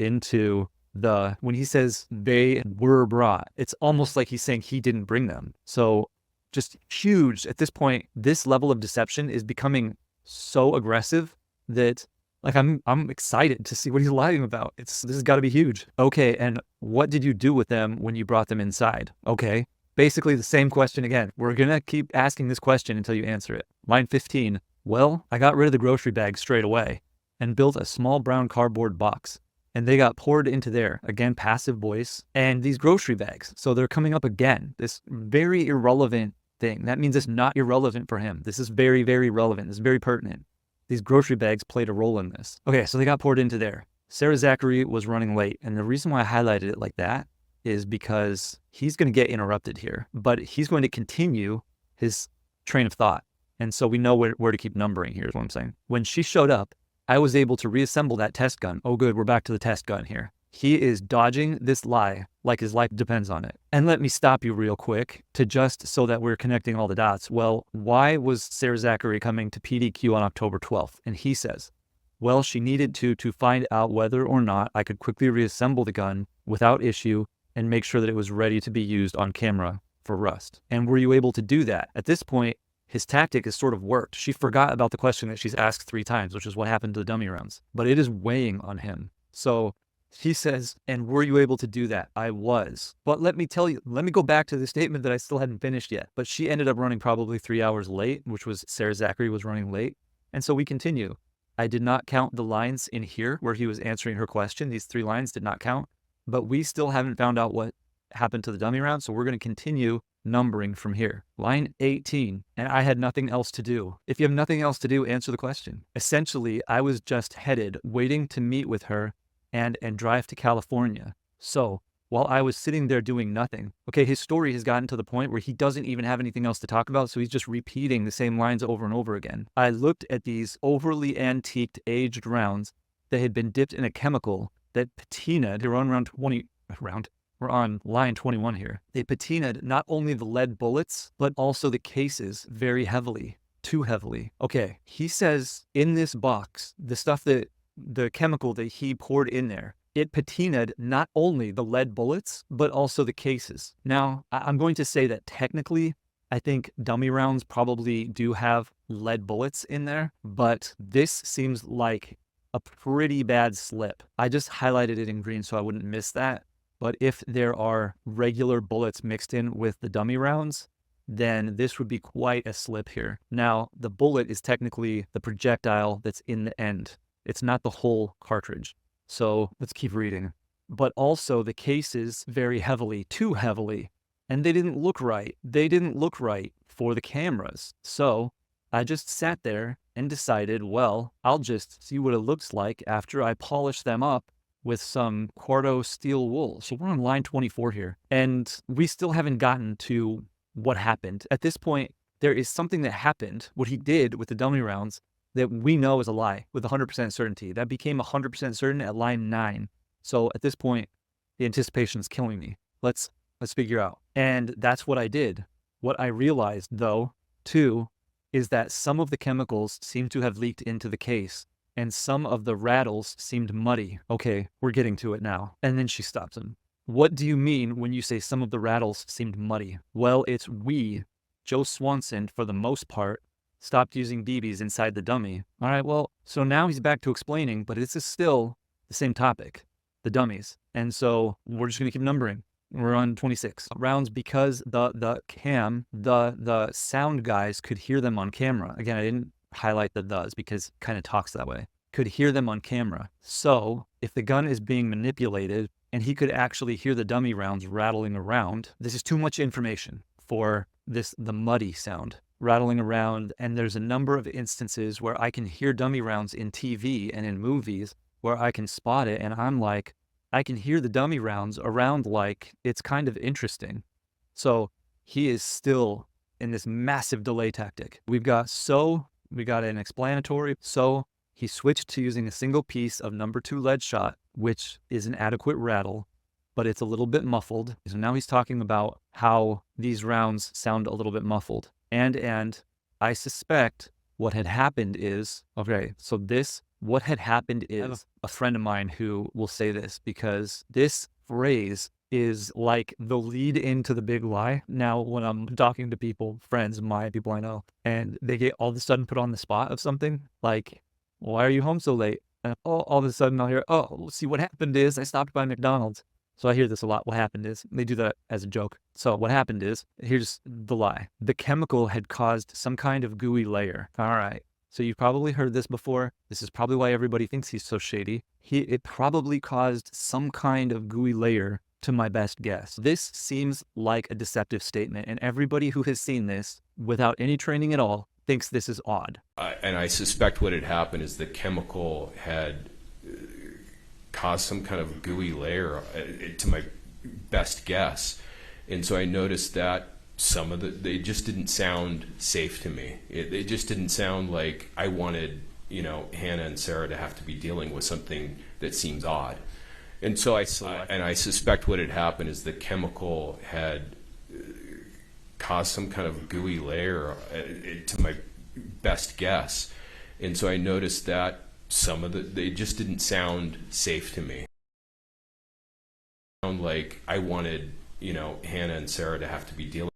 the, when he says they were brought, it's almost like he's saying he didn't bring them. So just huge at this point. This level of deception is becoming so aggressive that like I'm excited to see what he's lying about. This has got to be huge. Okay, and what did you do with them when you brought them inside? Okay, basically the same question again. We're gonna keep asking this question until you answer it. Line 15. Well, I got rid of the grocery bags straight away and built a small brown cardboard box, and they got poured into there. Again, passive voice. And these grocery bags, so they're coming up again. This very irrelevant thing. That means it's not irrelevant for him. This is very, very relevant. This is very pertinent. These grocery bags played a role in this. Okay, so they got poured into there. Sarah Zachary was running late. And the reason why I highlighted it like that is because he's going to get interrupted here, but he's going to continue his train of thought. And so we know where to keep numbering here is what I'm saying. When she showed up, I was able to reassemble that test gun. Oh, good. We're back to the test gun here. He is dodging this lie like his life depends on it. And let me stop you real quick to just so that we're connecting all the dots. Well, why was Sarah Zachary coming to PDQ on October 12th? And he says, well, she needed to find out whether or not I could quickly reassemble the gun without issue and make sure that it was ready to be used on camera for Rust. And were you able to do that? At this point, his tactic has sort of worked. She forgot about the question that she's asked 3 times, which is what happened to the dummy rounds. But it is weighing on him. So he says, and were you able to do that? I was. But let me tell you, let me go back to the statement that I still hadn't finished yet. But she ended up running probably 3 hours late, which was Sarah Zachary was running late. And so we continue. I did not count the lines in here where he was answering her question. These 3 lines did not count. But we still haven't found out what happened to the dummy round. So we're going to continue numbering from here. Line 18, and I had nothing else to do. If you have nothing else to do, answer the question. Essentially, I was just headed, waiting to meet with her and drive to California. So while I was sitting there doing nothing, okay, his story has gotten to the point where he doesn't even have anything else to talk about, so he's just repeating the same lines over and over again. I looked at these overly antiqued aged rounds that had been dipped in a chemical that patinaed. We're on line 21 here. They patinaed not only the lead bullets, but also the cases very heavily, too heavily. Okay, he says in this box, the chemical that he poured in there, it patinaed not only the lead bullets, but also the cases. Now, I'm going to say that technically, I think dummy rounds probably do have lead bullets in there, but this seems like a pretty bad slip. I just highlighted it in green so I wouldn't miss that. But if there are regular bullets mixed in with the dummy rounds, then this would be quite a slip here. Now, the bullet is technically the projectile that's in the end. It's not the whole cartridge. So let's keep reading. But also the cases very heavily, too heavily. And they didn't look right. They didn't look right for the cameras. So I just sat there and decided, well, I'll just see what it looks like after I polish them up with some Quarto steel wool. So we're on line 24 here. And we still haven't gotten to what happened. At this point, there is something that happened, what he did with the dummy rounds, that we know is a lie with 100% certainty. That became 100% certain at line 9. So at this point, the anticipation is killing me. Let's figure out. And that's what I did. What I realized, though, too, is that some of the chemicals seem to have leaked into the case, and some of the rattles seemed muddy. Okay, we're getting to it now. And then she stops him. What do you mean when you say some of the rattles seemed muddy? Well, it's we, Joe Swanson, for the most part, stopped using BBs inside the dummy. All right, well, so now he's back to explaining, but this is still the same topic, the dummies. And so we're just going to keep numbering. We're on 26 rounds because the sound guys could hear them on camera. Again, I didn't highlight the does because it kind of talks that way. Could hear them on camera. So if the gun is being manipulated and he could actually hear the dummy rounds rattling around, this is too much information for the muddy sound rattling around. And there's a number of instances where I can hear dummy rounds in TV and in movies where I can spot it. And I'm like, I can hear the dummy rounds around, like it's kind of interesting. So he is still in this massive delay tactic. We got an explanatory. So he switched to using a single piece of number 2 lead shot, which is an adequate rattle, but it's a little bit muffled. So now he's talking about how these rounds sound a little bit muffled. And I suspect what had happened is, what had happened is a friend of mine who will say this because this phrase is like the lead into the big lie. Now, when I'm talking to people, friends, people I know, and they get all of a sudden put on the spot of something like, why are you home so late? And all of a sudden I'll hear, see, what happened is I stopped by McDonald's. So I hear this a lot. What happened is, they do that as a joke. So what happened is, here's the lie. The chemical had caused some kind of gooey layer. All right. So you've probably heard this before. This is probably why everybody thinks he's so shady. It probably caused some kind of gooey layer, to my best guess. This seems like a deceptive statement, and everybody who has seen this without any training at all thinks this is odd. And I suspect what had happened is the chemical had caused some kind of gooey layer, to my best guess. And so I noticed that they just didn't sound safe to me. It just didn't sound like I wanted, Hannah and Sarah to have to be dealing with something that seems odd. And so I suspect what had happened is the chemical had caused some kind of gooey layer, to my best guess. And so I noticed that some of they just didn't sound safe to me. Sound like I wanted, Hannah and Sarah to have to be dealing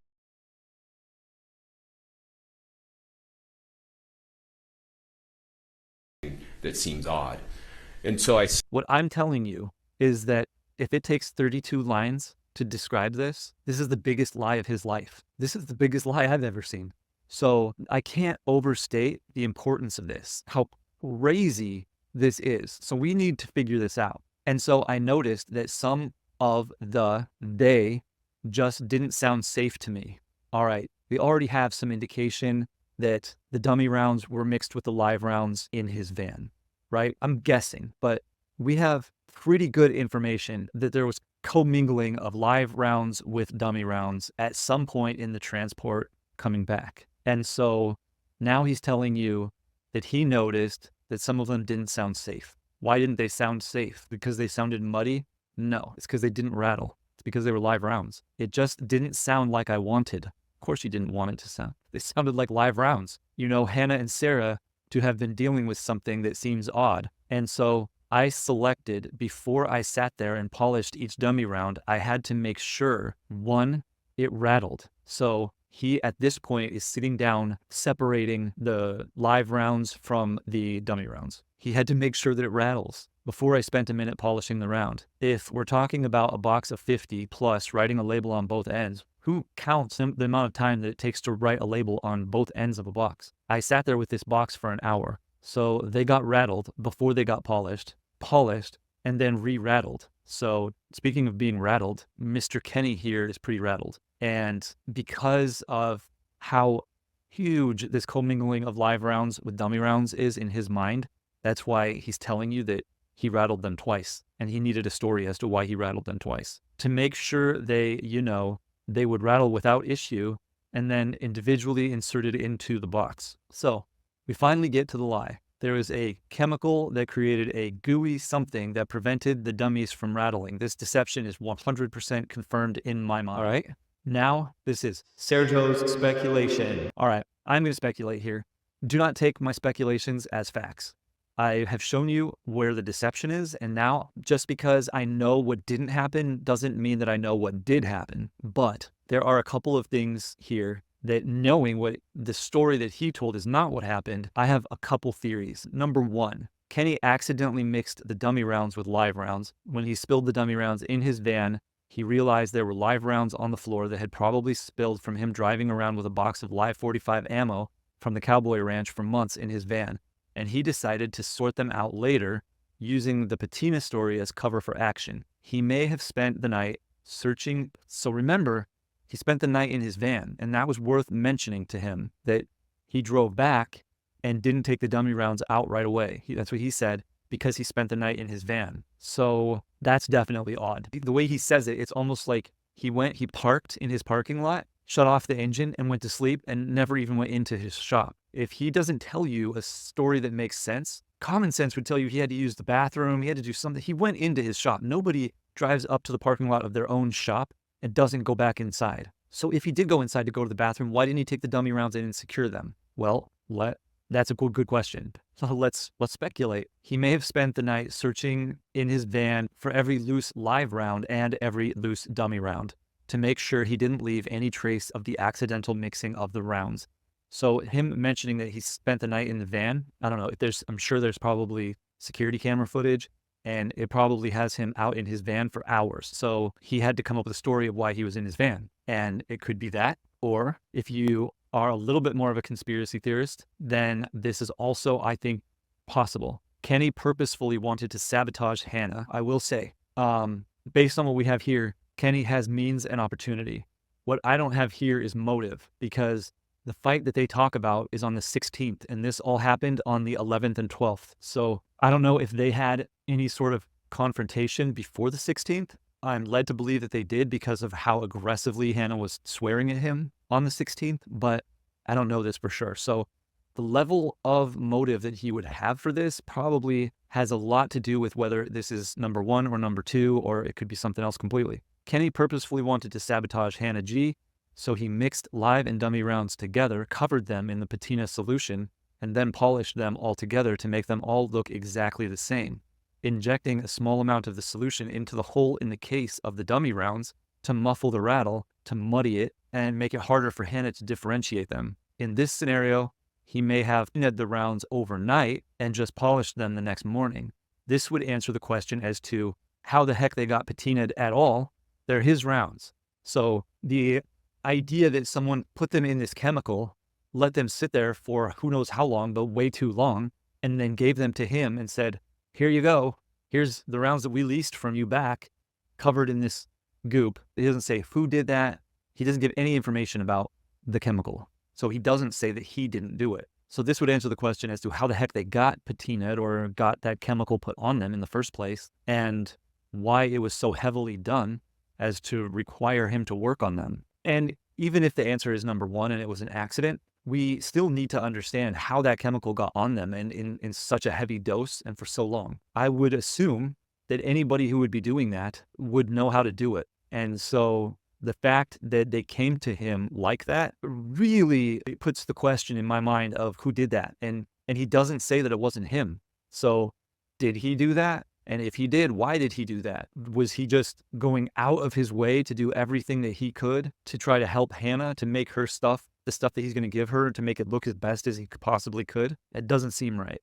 that seems odd. And so what I'm telling you is that if it takes 32 lines to describe this, this is the biggest lie of his life. This is the biggest lie I've ever seen. So I can't overstate the importance of this, how crazy this is. So we need to figure this out. And so I noticed that some of they just didn't sound safe to me. All right, we already have some indication that the dummy rounds were mixed with the live rounds in his van, right? I'm guessing, but we have pretty good information that there was commingling of live rounds with dummy rounds at some point in the transport coming back. And so now he's telling you that he noticed that some of them didn't sound safe. Why didn't they sound safe? Because they sounded muddy? No, it's because they didn't rattle. It's because they were live rounds. It just didn't sound like I wanted. Of course you didn't want it to sound. They sounded like live rounds. Hannah and Sarah to have been dealing with something that seems odd. And so I selected, before I sat there and polished each dummy round, I had to make sure, one, it rattled. So he, at this point, is sitting down, separating the live rounds from the dummy rounds. He had to make sure that it rattles before I spent a minute polishing the round. If we're talking about a box of 50 plus writing a label on both ends, who counts the amount of time that it takes to write a label on both ends of a box? I sat there with this box for an hour. So they got rattled before they got polished, and then re-rattled. So speaking of being rattled, Mr. Kenny here is pretty rattled. And because of how huge this commingling of live rounds with dummy rounds is in his mind, that's why he's telling you that he rattled them twice. And he needed a story as to why he rattled them twice. To make sure they would rattle without issue and then individually inserted into the box. So we finally get to the lie. There is a chemical that created a gooey something that prevented the dummies from rattling. This deception is 100% confirmed in my mind. All right. Now, this is Sergio's speculation. All right. I'm going to speculate here. Do not take my speculations as facts. I have shown you where the deception is. And now, just because I know what didn't happen doesn't mean that I know what did happen. But there are a couple of things here that, knowing what the story that he told is not what happened, I have a couple theories. Number one, Kenny accidentally mixed the dummy rounds with live rounds. When he spilled the dummy rounds in his van, he realized there were live rounds on the floor that had probably spilled from him driving around with a box of live 45 ammo from the cowboy ranch for months in his van. And he decided to sort them out later using the patina story as cover for action. He may have spent the night searching. So remember, he spent the night in his van, and that was worth mentioning to him, that he drove back and didn't take the dummy rounds out right away. That's what he said, because he spent the night in his van. So that's definitely odd. The way he says it, it's almost like he parked in his parking lot, shut off the engine and went to sleep and never even went into his shop. If he doesn't tell you a story that makes sense, common sense would tell you he had to use the bathroom, he had to do something. He went into his shop. Nobody drives up to the parking lot of their own shop and doesn't go back inside. So if he did go inside to go to the bathroom, why didn't he take the dummy rounds in and secure them? Well, that's a good question. So let's speculate. He may have spent the night searching in his van for every loose live round and every loose dummy round to make sure he didn't leave any trace of the accidental mixing of the rounds. So him mentioning that he spent the night in the van, I don't know, I'm sure there's probably security camera footage, and it probably has him out in his van for hours. So he had to come up with a story of why he was in his van. And it could be that, or if you are a little bit more of a conspiracy theorist, then this is also, I think, possible. Kenny purposefully wanted to sabotage Hannah. I will say, based on what we have here, Kenny has means and opportunity. What I don't have here is motive, because the fight that they talk about is on the 16th, and this all happened on the 11th and 12th. So I don't know if they had any sort of confrontation before the 16th. I'm led to believe that they did because of how aggressively Hannah was swearing at him on the 16th, but I don't know this for sure. So The level of motive that he would have for this probably has a lot to do with whether this is number one or number two, or it could be something else completely. Kenny purposefully wanted to sabotage Hannah G, so he mixed live and dummy rounds together, covered them in the patina solution, and then polished them all together to make them all look exactly the same, injecting a small amount of the solution into the hole in the case of the dummy rounds to muffle the rattle, to muddy it, and make it harder for Hannah to differentiate them. In this scenario, he may have patinaed the rounds overnight and just polished them the next morning. This would answer the question as to how the heck they got patinaed at all. They're his rounds. So the idea that someone put them in this chemical, let them sit there for who knows how long, but way too long, and then gave them to him and said, here you go. Here's the rounds that we leased from you back, covered in this goop. He doesn't say who did that. He doesn't give any information about the chemical. So he doesn't say that he didn't do it. So this would answer the question as to how the heck they got patinaed or got that chemical put on them in the first place, and why it was so heavily done as to require him to work on them. And even if the answer is number one and it was an accident, we still need to understand how that chemical got on them and in such a heavy dose and for so long. I would assume that anybody who would be doing that would know how to do it. And so the fact that they came to him like that really puts the question in my mind of who did that. And he doesn't say that it wasn't him. So did he do that? And if he did, why did he do that? Was he just going out of his way to do everything that he could to try to help Hannah, to make her stuff, the stuff that he's going to give her, to make it look as best as he possibly could? It doesn't seem right.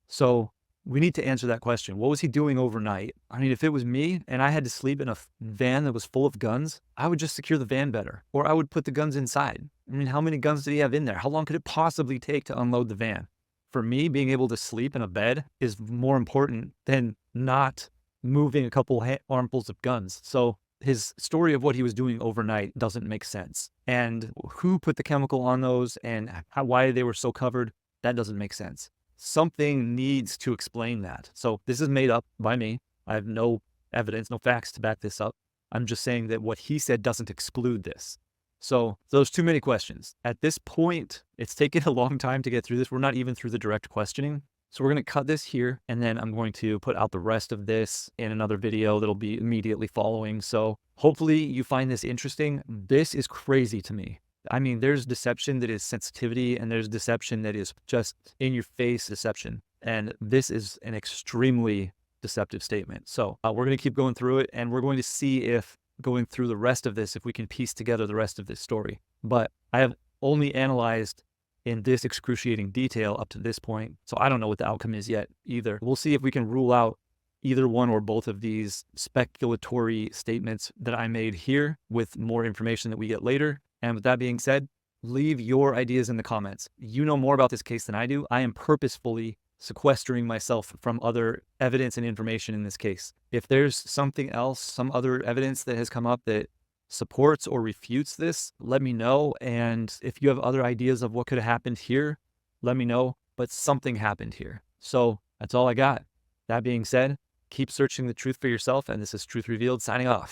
So we need to answer that question. What was he doing overnight? I mean, if it was me and I had to sleep in a van that was full of guns, I would just secure the van better, or I would put the guns inside. I mean, how many guns did he have in there? How long could it possibly take to unload the van? For me, being able to sleep in a bed is more important than not moving a couple armfuls of guns. So his story of what he was doing overnight doesn't make sense. And who put the chemical on those and why they were so covered, that doesn't make sense. Something needs to explain that. So this is made up by me. I have no evidence, no facts to back this up. I'm just saying that what he said doesn't exclude this. So those too many questions. At this point, it's taken a long time to get through this. We're not even through the direct questioning. So we're going to cut this here, and then I'm going to put out the rest of this in another video that'll be immediately following. So hopefully you find this interesting. This is crazy to me. I mean, there's deception that is sensitivity, and there's deception that is just in your face deception. And this is an extremely deceptive statement. So we're going to keep going through it, and we're going to see if going through the rest of this, if we can piece together the rest of this story. But I have only analyzed in this excruciating detail up to this point. So I don't know what the outcome is yet either. We'll see if we can rule out either one or both of these speculatory statements that I made here with more information that we get later. And with that being said, leave your ideas in the comments. You know more about this case than I do. I am purposefully sequestering myself from other evidence and information in this case. If there's something else, some other evidence that has come up that supports or refutes this, let me know. And if you have other ideas of what could have happened here, let me know. But something happened here. So that's all I got. That being said, keep searching the truth for yourself. And this is Truth Revealed signing off.